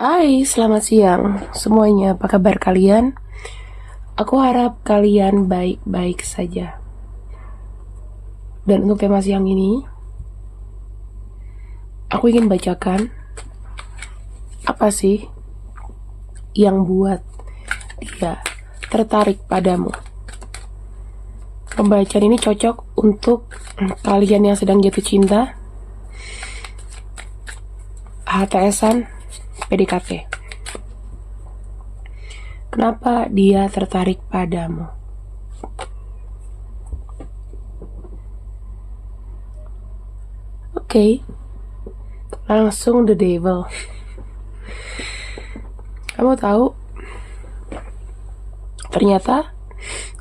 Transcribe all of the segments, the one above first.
Hai, selamat siang semuanya. Apa kabar kalian? Aku harap kalian baik-baik saja. Dan untuk tema siang ini, aku ingin bacakan apa sih yang buat dia tertarik padamu. Pembacaan ini cocok untuk kalian yang sedang jatuh cinta, HTS-an, PDKT. Kenapa dia tertarik padamu? Oke, langsung the devil. Kamu tahu, ternyata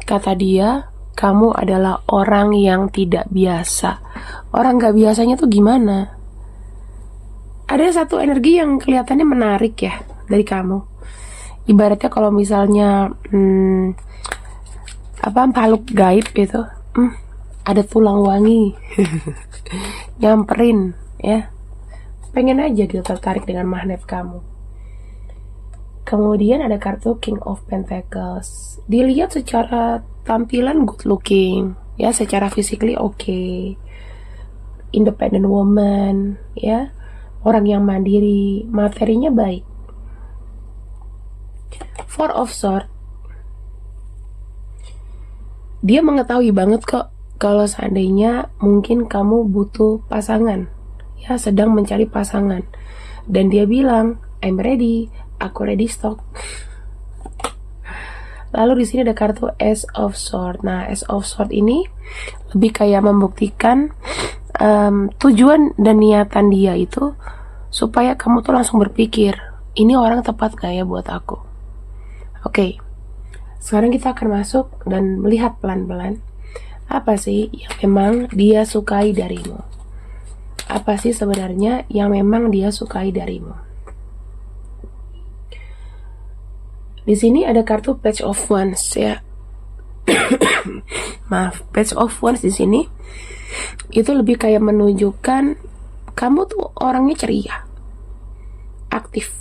kata dia, kamu adalah orang yang tidak biasa. Orang gak biasanya tuh gimana? Ada satu energi yang kelihatannya menarik ya dari kamu. Ibaratnya kalau misalnya makhluk gaib gitu, ada tulang wangi, nyamperin ya, pengen aja gitu tertarik dengan magnet kamu. Kemudian ada kartu King of Pentacles. Dilihat secara tampilan good looking, ya, secara physically okay, independent woman, ya, orang yang mandiri, materinya baik. Four of Swords, dia mengetahui banget kok kalau seandainya mungkin kamu butuh pasangan, ya, sedang mencari pasangan, dan dia bilang I'm ready, aku ready stock. Lalu di sini ada kartu Ace of Swords. Nah, Ace of Swords ini lebih kayak membuktikan tujuan dan niatan dia itu supaya kamu tuh langsung berpikir, ini orang tepat gak ya buat aku. Oke, sekarang kita akan masuk dan melihat pelan-pelan apa sih yang memang dia sukai darimu. Apa sih sebenarnya yang memang dia sukai darimu. Di sini ada kartu Page of Wands ya. Maaf, Page of Wands di sini itu lebih kayak menunjukkan kamu tuh orangnya ceria, aktif.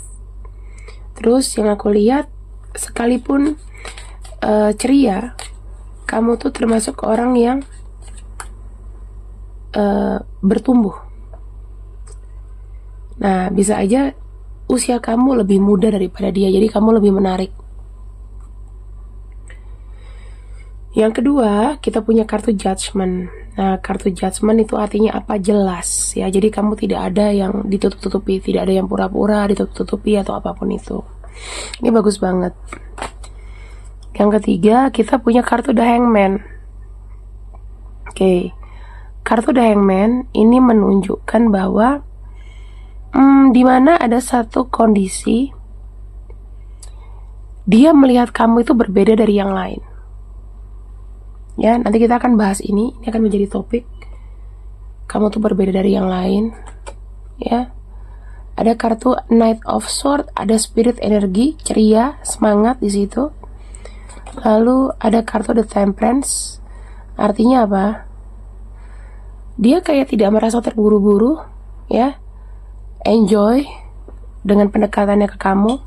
Terus yang aku lihat, sekalipun ceria, kamu tuh termasuk orang yang bertumbuh. Nah, bisa aja usia kamu lebih muda daripada dia, jadi kamu lebih menarik. Yang kedua, kita punya kartu Judgment. Nah, kartu Judgment itu artinya apa? Jelas ya. Jadi kamu tidak ada yang ditutup-tutupi, tidak ada yang pura-pura ditutup-tutupi atau apapun itu. Ini bagus banget. Yang ketiga, kita punya kartu The Hangman. Oke. Kartu The Hangman ini menunjukkan bahwa di mana ada satu kondisi dia melihat kamu itu berbeda dari yang lain. Ya, nanti kita akan bahas ini akan menjadi topik. Kamu tuh berbeda dari yang lain, ya. Ada kartu Knight of Swords, ada spirit energi, ceria, semangat di situ. Lalu ada kartu The Temperance. Artinya apa? Dia kayak tidak merasa terburu-buru, ya. Enjoy dengan pendekatannya ke kamu,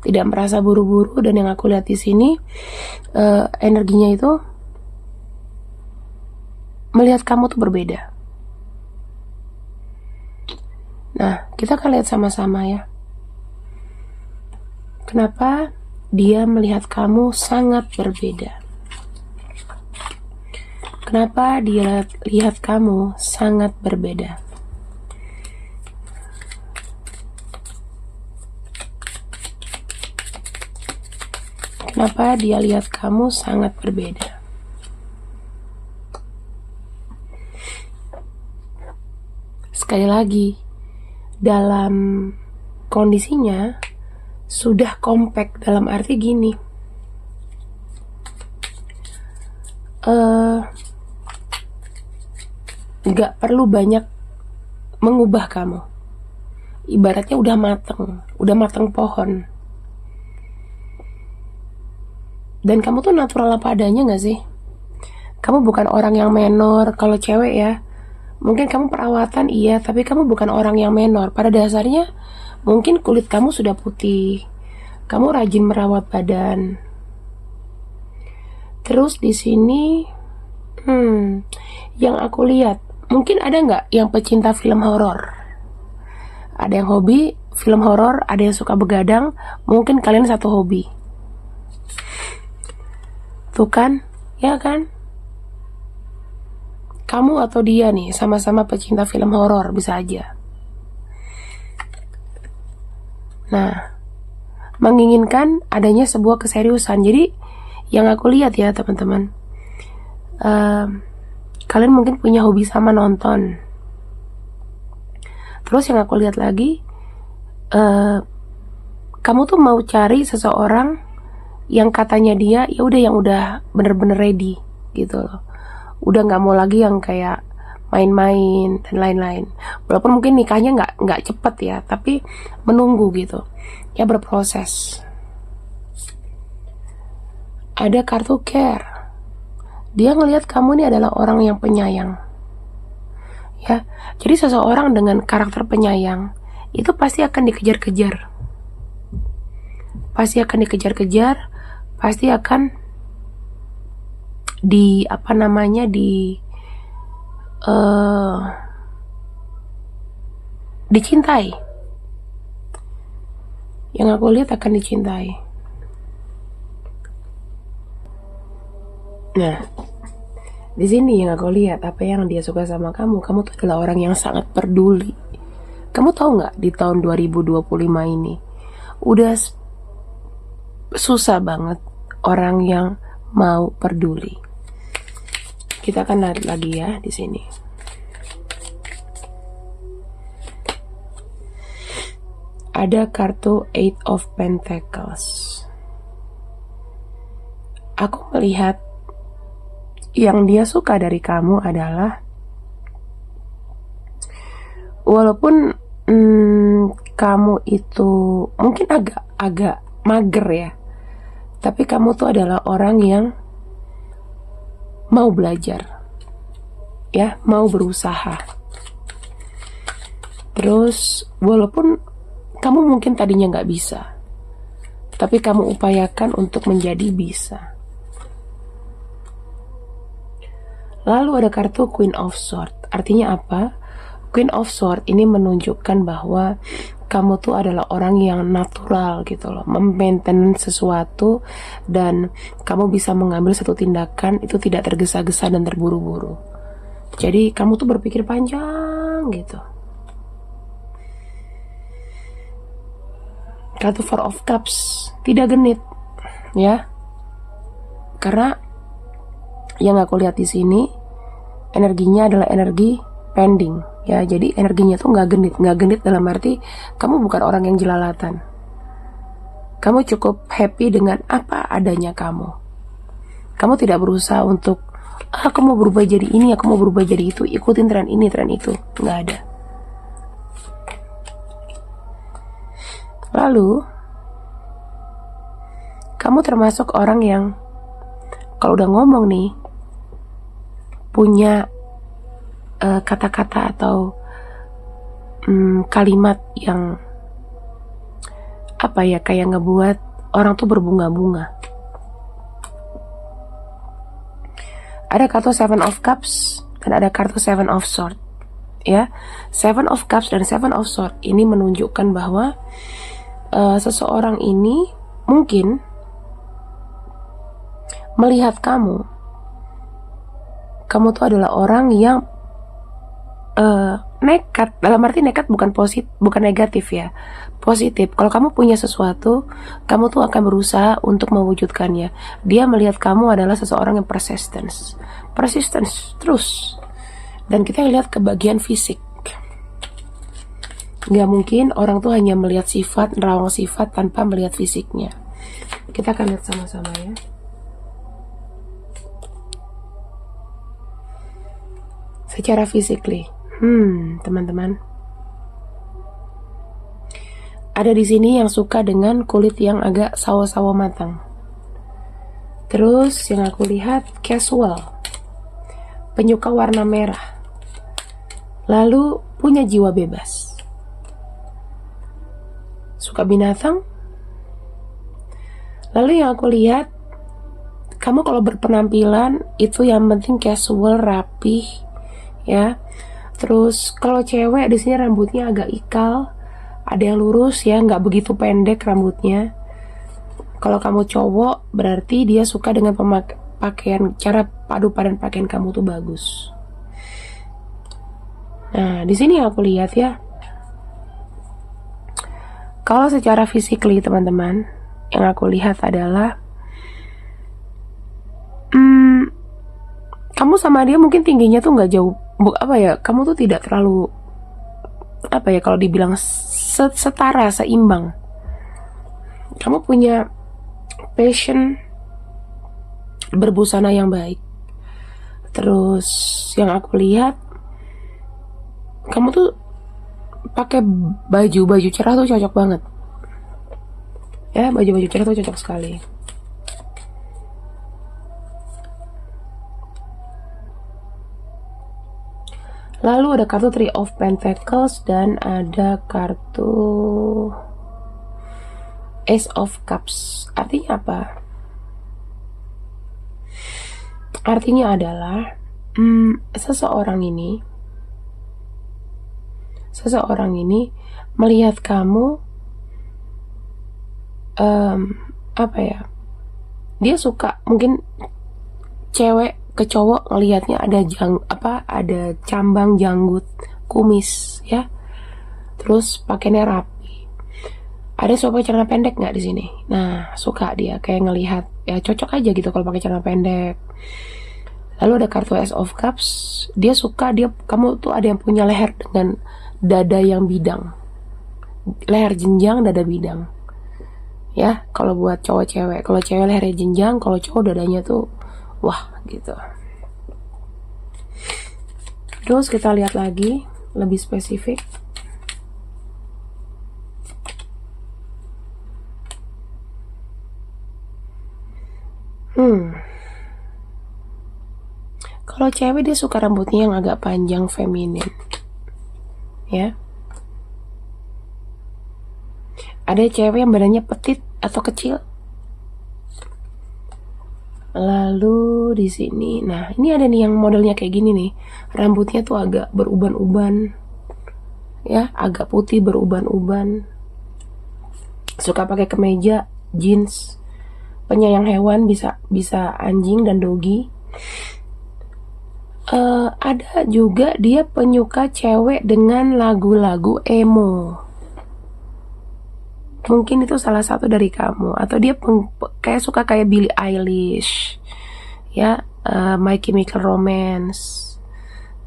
tidak merasa buru-buru, dan yang aku lihat di sini energinya itu melihat kamu tuh berbeda. Nah, kita akan lihat sama-sama ya. Kenapa dia melihat kamu sangat berbeda? Kenapa dia lihat kamu sangat berbeda? Kenapa dia lihat kamu sangat berbeda? Sekali lagi, dalam kondisinya sudah compact, dalam arti gini, gak perlu banyak mengubah kamu. Ibaratnya udah mateng pohon. Dan kamu tuh natural apa adanya gak sih? Kamu bukan orang yang menor. Kalau cewek ya, mungkin kamu perawatan iya, tapi kamu bukan orang yang menor. Pada dasarnya Mungkin kulit kamu sudah putih, kamu rajin merawat badan. Terus di sini, yang aku lihat, mungkin ada nggak yang pecinta film horor? Ada yang hobi film horor, ada yang suka begadang, mungkin kalian satu hobi. Tuh kan, ya kan? Kamu atau dia nih sama-sama pecinta film horor, bisa aja. Nah, menginginkan adanya sebuah keseriusan. Jadi yang aku lihat ya teman-teman, kalian mungkin punya hobi sama nonton. Terus yang aku lihat lagi, kamu tuh mau cari seseorang yang katanya dia ya udah, yang udah bener-bener ready gitu loh. Udah nggak mau lagi yang kayak main-main dan lain-lain. Walaupun mungkin nikahnya nggak cepet ya, tapi menunggu gitu ya, berproses. Ada kartu care. Dia ngelihat kamu ini adalah orang yang penyayang ya. Jadi seseorang dengan karakter penyayang itu pasti akan dikejar-kejar, pasti akan dikejar-kejar, pasti akan dicintai. Yang aku lihat akan dicintai. Nah, di sini yang aku lihat apa yang dia suka sama kamu. Kamu tuh adalah orang yang sangat peduli. Kamu tahu nggak, di tahun 2025 ini udah susah banget orang yang mau peduli. Kita akan lihat lagi ya di sini. Ada kartu Eight of Pentacles. Aku melihat yang dia suka dari kamu adalah, walaupun kamu itu mungkin agak mager ya, tapi kamu tuh adalah orang yang mau belajar ya, mau berusaha. Terus walaupun kamu mungkin tadinya nggak bisa, tapi kamu upayakan untuk menjadi bisa. Lalu ada kartu Queen of Swords. Artinya apa? Queen of Swords ini menunjukkan bahwa kamu tuh adalah orang yang natural gitu loh, memaintain sesuatu, dan kamu bisa mengambil satu tindakan itu tidak tergesa-gesa dan terburu-buru. Jadi kamu tuh berpikir panjang gitu. Kartu Four of Cups, tidak genit ya, karena yang aku lihat di sini energinya adalah energi pending ya. Jadi energinya tuh nggak genit dalam arti kamu bukan orang yang jelalatan. Kamu cukup happy dengan apa adanya kamu. Kamu tidak berusaha untuk aku mau berubah jadi ini, aku mau berubah jadi itu, ikutin tren ini, tren itu. Nggak ada. Lalu kamu termasuk orang yang kalau udah ngomong nih punya kata-kata atau kalimat yang apa ya, kayak ngebuat orang tuh berbunga-bunga. Ada kartu Seven of Cups dan ada kartu Seven of Swords ya. Seven of Cups dan Seven of Swords ini menunjukkan bahwa seseorang ini mungkin melihat kamu tuh adalah orang yang nekat. Dalam arti nekat bukan negatif ya, positif. Kalau kamu punya sesuatu, kamu tuh akan berusaha untuk mewujudkannya. Dia melihat kamu adalah seseorang yang persistence terus. Dan kita lihat ke bagian fisik. Nggak mungkin orang tuh hanya melihat sifat, nerawang sifat tanpa melihat fisiknya. Kita akan lihat sama-sama ya. Secara physically, teman-teman, ada di sini yang suka dengan kulit yang agak sawo-sawo matang. Terus yang aku lihat casual, penyuka warna merah, lalu punya jiwa bebas. suka binatang. Lalu yang aku lihat, kamu kalau berpenampilan itu yang penting casual, rapih, ya. Terus kalau cewek di sini rambutnya agak ikal, ada yang lurus ya, nggak begitu pendek rambutnya. Kalau kamu cowok berarti dia suka dengan pakaian, cara padu padan pakaian kamu tuh bagus. Nah, di sini aku lihat ya. Kalau secara physically teman-teman, yang aku lihat adalah kamu sama dia mungkin tingginya tuh nggak jauh, kamu tuh tidak terlalu kalau dibilang setara, seimbang. Kamu punya passion berbusana yang baik. Terus yang aku lihat, kamu tuh pakai baju cerah tuh cocok banget. Ya, baju cerah tuh cocok sekali. Lalu ada kartu Three of Pentacles dan ada kartu Ace of Cups. Artinya apa? Artinya adalah seseorang ini melihat kamu dia suka, mungkin cewek ke cowok ngelihatnya ada cambang, janggut, kumis ya, terus pakainya rapi. Ada suka pakai celana pendek nggak di sini? Nah, suka dia kayak ngelihat ya, cocok aja gitu kalau pakai celana pendek. Lalu ada kartu Ace of Cups, dia suka kamu tuh ada yang punya leher dengan dada yang bidang, leher jenjang, dada bidang. Ya, kalau buat cowok cewek, kalau cewek lehernya jenjang, kalau cowok dadanya tuh wah gitu. Terus kita lihat lagi lebih spesifik. Kalau cewek dia suka rambutnya yang agak panjang, feminin. Ya. Ada cewek yang badannya petit atau kecil. Lalu di sini, nah ini ada nih yang modelnya kayak gini nih, rambutnya tuh agak beruban-uban, ya, agak putih beruban-uban. Suka pakai kemeja, jeans, penyayang hewan, bisa anjing dan dogi. Ada juga dia penyuka cewek dengan lagu-lagu emo. Mungkin itu salah satu dari kamu, atau dia kayak suka kayak Billie Eilish, ya, My Chemical Romance,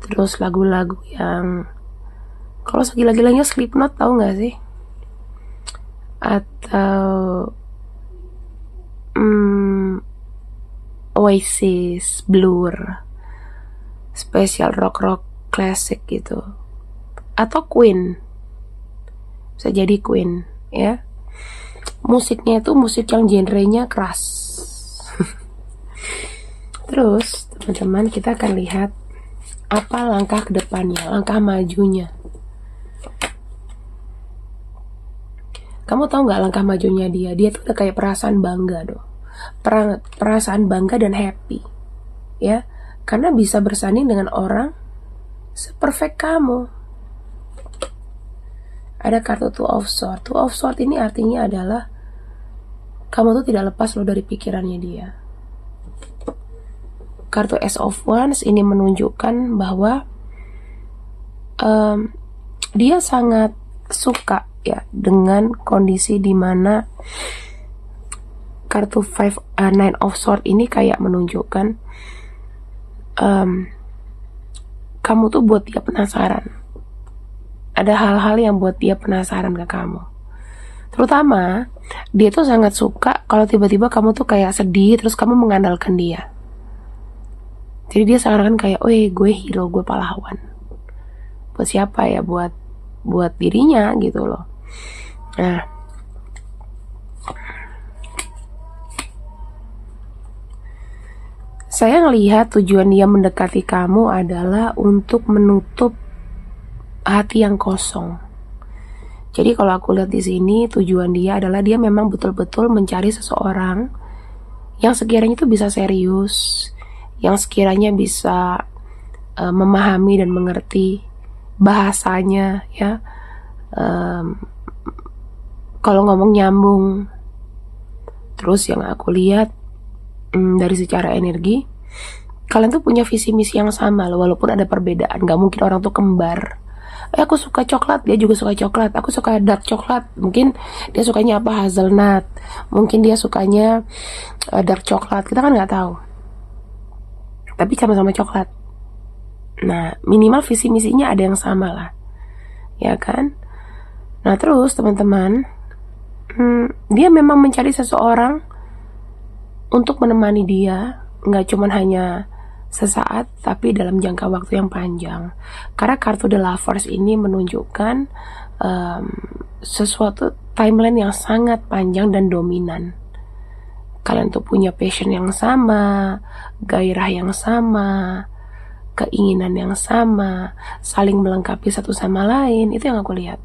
terus lagu-lagu yang kalau segila-gilanya Slipknot, tahu nggak sih? Atau Oasis, Blur, special rock classic gitu, atau Queen, bisa jadi Queen ya. Musiknya itu musik yang genrenya keras. Terus teman-teman, kita akan lihat apa langkah ke depannya, langkah majunya. Kamu tahu nggak langkah majunya dia? Dia tuh udah kayak perasaan bangga doh. Perasaan bangga dan happy. Ya, karena bisa bersanding dengan orang seperfect kamu. Ada kartu Two of Swords. Two of Swords ini artinya adalah kamu tuh tidak lepas loh dari pikirannya dia. Kartu Ace of Wands ini menunjukkan bahwa dia sangat suka ya dengan kondisi dimana kartu Nine of Swords ini kayak menunjukkan kamu tuh buat dia penasaran. Ada hal-hal yang buat dia penasaran ke kamu. Terutama dia tuh sangat suka kalau tiba-tiba kamu tuh kayak sedih terus kamu mengandalkan dia. Jadi dia seakan kayak, gue hero, gue pahlawan. Buat siapa ya? Buat dirinya gitu loh. Nah, saya ngelihat tujuan dia mendekati kamu adalah untuk menutup hati yang kosong. Jadi kalau aku lihat di sini tujuan dia adalah dia memang betul-betul mencari seseorang yang sekiranya itu bisa serius, yang sekiranya bisa memahami dan mengerti bahasanya, ya. Kalau ngomong nyambung. Terus yang aku lihat dari secara energi, kalian tuh punya visi misi yang sama loh, walaupun ada perbedaan. Gak mungkin orang tuh kembar. Aku suka coklat, dia juga suka coklat. Aku suka dark coklat, mungkin dia sukanya apa, hazelnut. Mungkin dia sukanya dark coklat, kita kan nggak tahu. Tapi sama-sama coklat. Nah, minimal visi misinya ada yang sama lah, ya kan? Nah terus teman-teman, dia memang mencari seseorang untuk menemani dia, nggak cuman hanya sesaat, tapi dalam jangka waktu yang panjang. Karena kartu The Lovers ini menunjukkan sesuatu timeline yang sangat panjang dan dominan. Kalian tuh punya passion yang sama, gairah yang sama, keinginan yang sama, saling melengkapi satu sama lain. Itu yang aku lihat.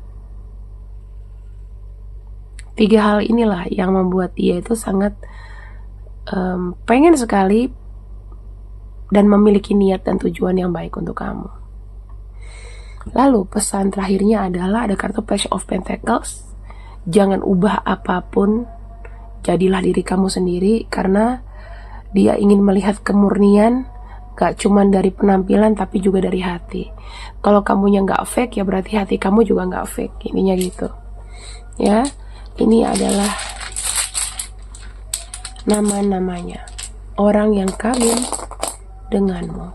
3 hal inilah yang membuat dia itu sangat pengen sekali dan memiliki niat dan tujuan yang baik untuk kamu. Lalu pesan terakhirnya adalah ada kartu Page of Pentacles. Jangan ubah apapun, jadilah diri kamu sendiri, karena dia ingin melihat kemurnian, gak cuman dari penampilan tapi juga dari hati. Kalau kamunya gak fake, ya berarti hati kamu juga gak fake. Intinya gitu, ya. Ini adalah nama-namanya orang yang kagum denganmu.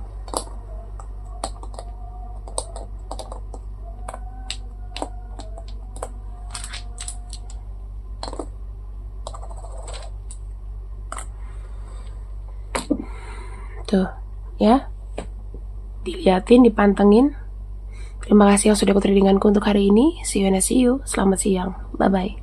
Tuh, ya. Diliatin, dipantengin. Terima kasih yang sudah ikut readinganku untuk hari ini. See you and I see you. Selamat siang. Bye-bye.